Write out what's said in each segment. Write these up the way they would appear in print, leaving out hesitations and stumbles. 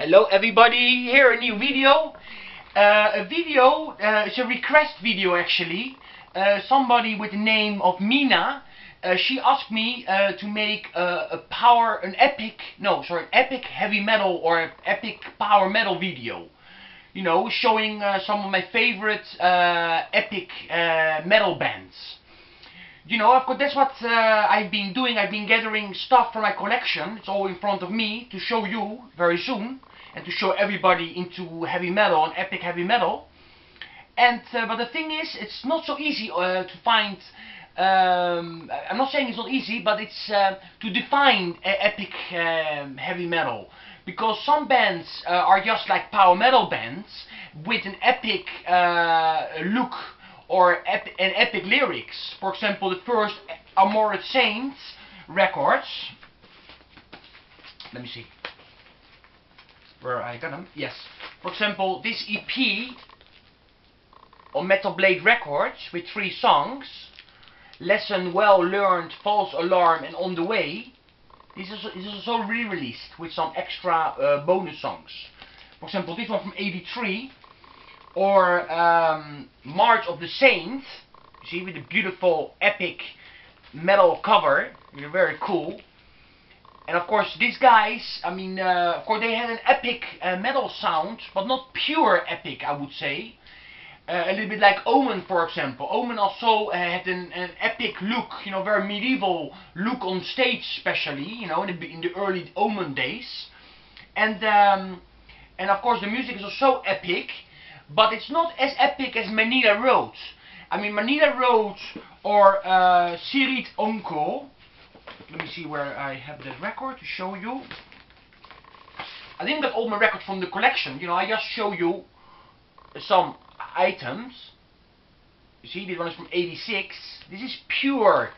Hello everybody, here a new video. It's a request video actually. Somebody with the name of Mina, she asked me to make an epic heavy metal or epic power metal video. You know, showing some of my favorite epic metal bands. You know, of course, that's what I've been doing. I've been gathering stuff for my collection. It's all in front of me to show you very soon, and to show everybody into heavy metal and epic heavy metal. And but the thing is, it's not so easy to find. I'm not saying it's not easy, but it's to define epic heavy metal, because some bands are just like power metal bands with an epic look or an epic lyrics. For example, the first Armored Saints records. Let me see where I got them. Yes. For example, this EP on Metal Blade Records with 3 songs: Lesson Well Learned, False Alarm, and On the Way. This is also re-released with some extra bonus songs. For example, this one from '83. Or March of the Saints, you see, with a beautiful epic metal cover, very cool. And of course these guys, I mean, of course they had an epic metal sound, but not pure epic, I would say. A little bit like Omen, for example. Omen also had an epic look, you know, very medieval look on stage, especially, you know, in the early Omen days. And of course the music is also epic. But it's not as epic as Manila Road. I mean, Manila Road or Sirit Onko. Let me see where I have the record to show you. I didn't get all my records from the collection. You know, I just show you some items. You see, this one is from '86. This is pure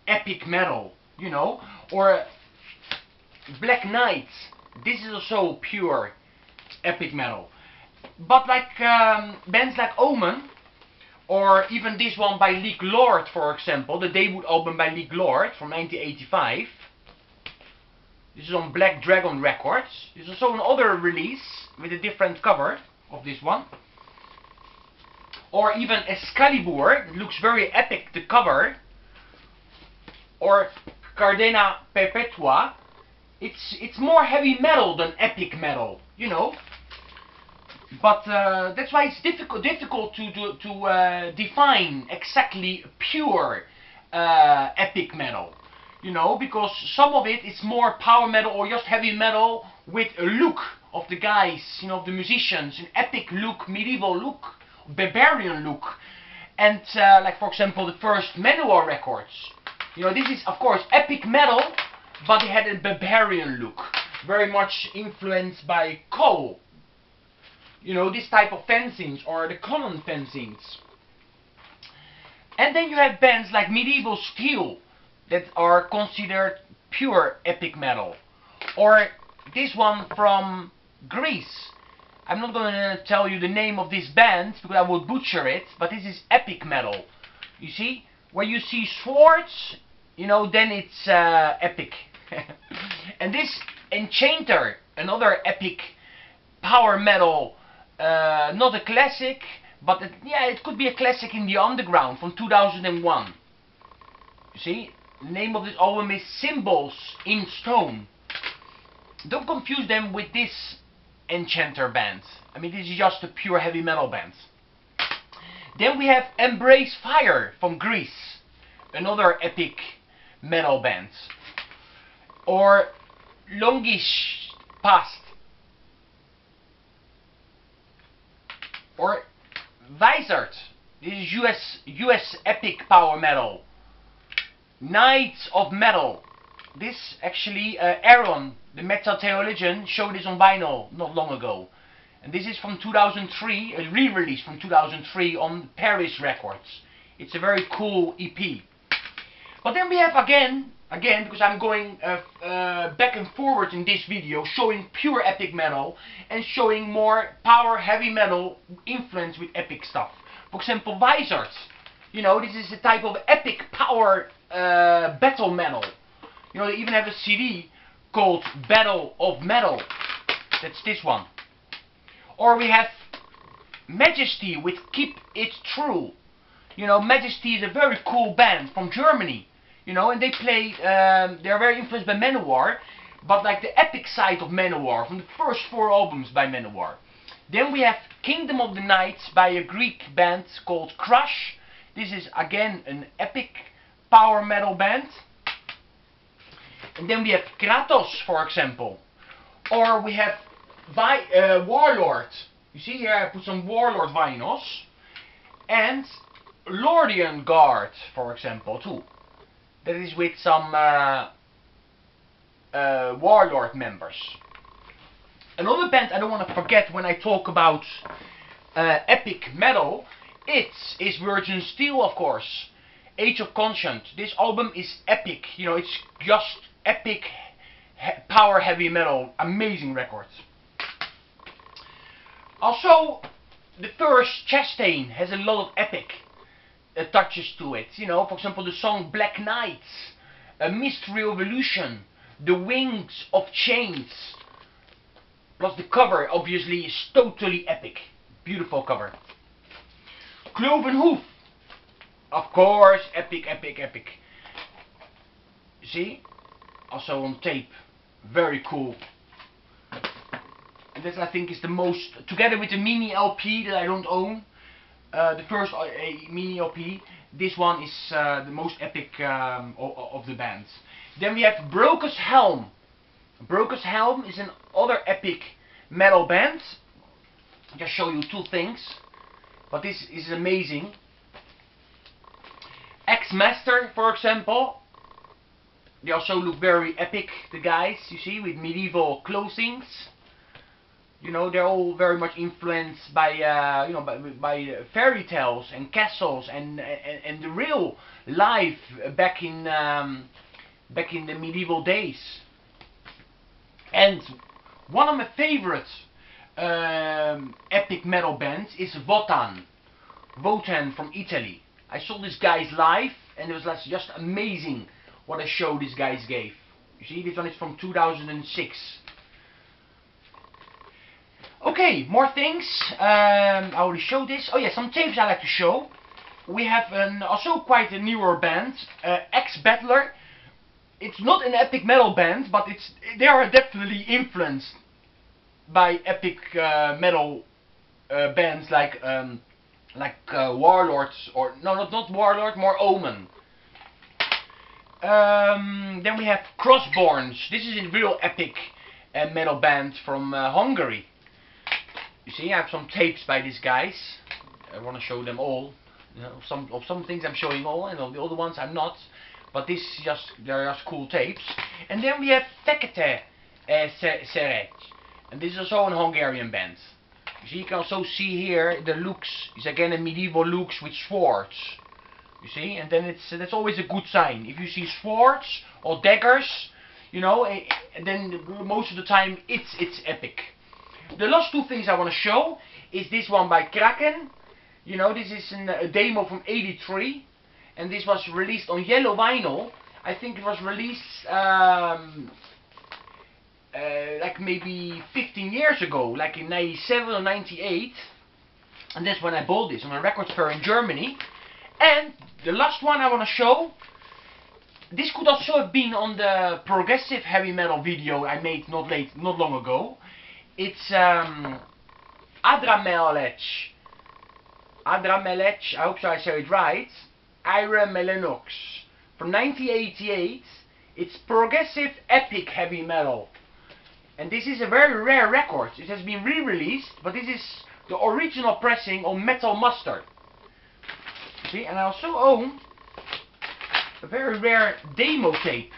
epic metal, you know. Or Black Knight. This is also pure epic metal. But like bands like Omen, or even this one by League Lord, for example, the debut album by League Lord from 1985. This is on Black Dragon Records. This is also another release with a different cover of this one. Or even Excalibur, it looks very epic, the cover. Or Cardena Perpetua. It's more heavy metal than epic metal, you know. But that's why it's difficult to define exactly pure epic metal, you know, because some of it is more power metal or just heavy metal with a look of the guys, you know, of the musicians, an epic look, medieval look, barbarian look. And like for example the first Manowar records, you know, this is of course epic metal, but it had a barbarian look, very much influenced by Cole. You know, this type of fanzines, or the Conan fanzines. And then you have bands like Medieval Steel that are considered pure epic metal. Or this one from Greece. I'm not going to tell you the name of this band because I will butcher it, but this is epic metal. You see, where you see swords, you know, then it's epic. And this Enchanter, another epic power metal. Not a classic, but yeah, it could be a classic in the underground from 2001. You see, the name of this album is Symbols in Stone. Don't confuse them with this Enchanter band. I mean, this is just a pure heavy metal band. Then we have Embrace Fire from Greece, another epic metal band. Or Longish Past. Or Wizard, this is US epic power metal. Knights of Metal, this actually Aaron, the metal theologian, showed this on vinyl not long ago. And this is from 2003, a re-release from 2003 on Paris Records. It's a very cool EP. But then we have again, because I'm going back and forward in this video, showing pure epic metal and showing more power heavy metal influence with epic stuff. For example, Wizard. You know, this is a type of epic power battle metal. You know, they even have a CD called Battle of Metal. That's this one. Or we have Majesty with Keep It True. You know, Majesty is a very cool band from Germany. You know, and they play, they're very influenced by Manowar, but like the epic side of Manowar, from the first 4 albums by Manowar. Then we have Kingdom of the Night by a Greek band called Crush. This is again an epic power metal band. And then we have Kratos, for example. Or we have Warlord. You see here I put some Warlord vinyls. And Lordian Guard, for example, too. That is with some Warlord members. Another band I don't want to forget when I talk about epic metal, is Virgin Steel, of course. Age of Conscience. This album is epic. You know, it's just epic power heavy metal. Amazing records. Also, the first Chastain has a lot of epic touches to it. You know, for example, the song Black Knight, A Mystery Revolution, The Wings of Chains. Plus the cover, obviously, is totally epic. Beautiful cover. Cloven Hoof. Of course, epic, epic, epic. You see? Also on tape. Very cool. And this, I think, is the most, together with the mini LP that I don't own, the first mini LP, this one is the most epic of the bands. Then we have Broker's Helm. Broker's Helm is another epic metal band. I'll just show you 2 things, but this is amazing. X-Master, for example. They also look very epic, the guys, you see, with medieval clothings. You know, they're all very much influenced by, you know, by fairy tales and castles and the real life back in the medieval days. And one of my favorite epic metal bands is Wotan. Wotan from Italy. I saw these guys live, and it was like just amazing what a show these guys gave. You see, this one is from 2006. Okay, more things. I already showed this. Oh yeah, some tapes I like to show. We have also quite a newer band, Ex-Battler. It's not an epic metal band, but they are definitely influenced by epic metal bands like Warlords, or no, not Warlord, more Omen. Then we have Crossborns. This is a real epic metal band from Hungary. You see, I have some tapes by these guys. I want to show them all. You know, some things I'm showing all, and on the other ones I'm not. But this is they're just cool tapes. And then we have Fekete Serec. And this is also a Hungarian band. You see, you can also see here the looks. It's again a medieval looks with swords. You see, and then that's always a good sign. If you see swords or daggers, you know, then most of the time it's epic. The last 2 things I want to show is this one by Kraken. You know, this is a demo from '83, and this was released on yellow vinyl. I think it was released like maybe 15 years ago, like in '97 or '98. And that's when I bought this on a record store in Germany. And the last one I want to show, this could also have been on the progressive heavy metal video I made not long ago. It's Adramelech, I hope so I say it right, Ira Melenox, from 1988. It's progressive epic heavy metal. And this is a very rare record. It has been re-released, but this is the original pressing on Metal Mustard. See, and I also own a very rare demo tape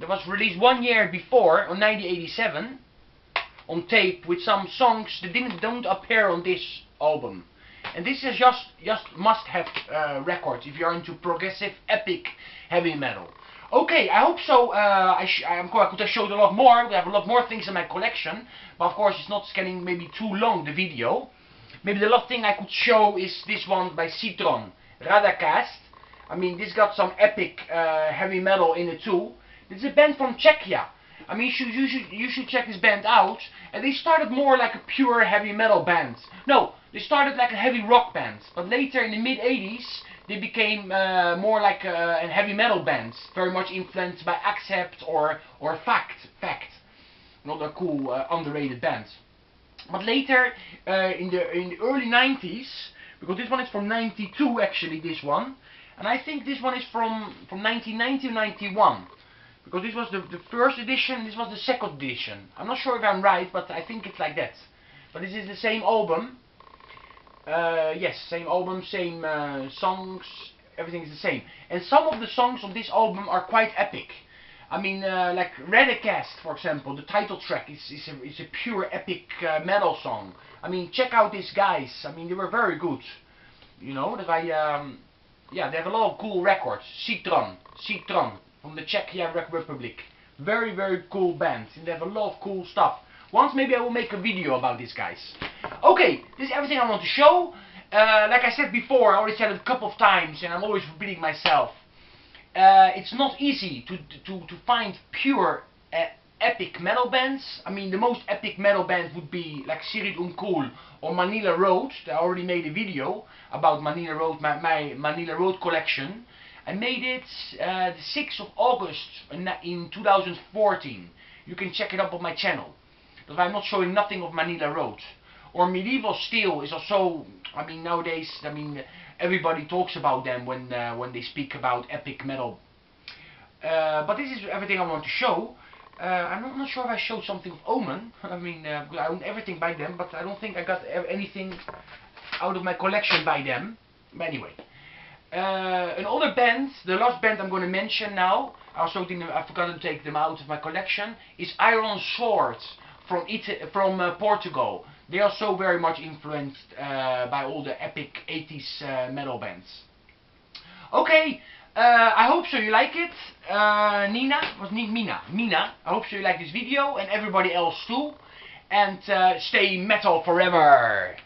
that was released 1 year before, on 1987, on tape with some songs that don't appear on this album. And this is just must-have record if you're into progressive epic heavy metal. Okay, I hope so. I could have showed a lot more. We have a lot more things in my collection, but of course it's not getting maybe too long, the video. Maybe the last thing I could show is this one by Citron, Radacast. I mean, this got some epic heavy metal in it too. This is a band from Czechia. I mean, you should check this band out. And they started more like a pure heavy metal band. No, they started like a heavy rock band. But later in the mid 80s, they became more like a heavy metal band. Very much influenced by Accept or Fact. Another cool underrated band. But later, in the early 90s, because this one is from 92 actually, this one. And I think this one is from 1990 to 91. Because this was the first edition, this was the second edition. I'm not sure if I'm right, but I think it's like that. But this is the same album. Yes, same album, same songs, everything is the same. And some of the songs on this album are quite epic. I mean, like Radicast, for example, the title track is a pure epic metal song. I mean, check out these guys. I mean, they were very good. You know, that yeah, they have a lot of cool records. Citron, from the Czech Republic. Very, very cool band. And they have a lot of cool stuff. Once maybe I will make a video about these guys. Okay, this is everything I want to show. Like I said before, I already said it a couple of times, and I'm always repeating myself. It's not easy to find pure epic metal bands. I mean, the most epic metal band would be like Sirit Uncool or Manila Road. I already made a video about Manila Road, my Manila Road collection. I made it the 6th of August in 2014. You can check it up on my channel. But I'm not showing nothing of Manila Road. Or Medieval Steel is also, I mean, nowadays, I mean, everybody talks about them when they speak about epic metal. But this is everything I want to show. I'm not sure if I showed something of Omen. I mean, I own everything by them, but I don't think I got anything out of my collection by them. But anyway. Another band, the last band I'm going to mention now, I forgot to take them out of my collection, is Iron Sword from Portugal. They are so very much influenced by all the epic 80s metal bands. Okay, I hope so you like it. Mina, I hope so you like this video, and everybody else too. And stay metal forever.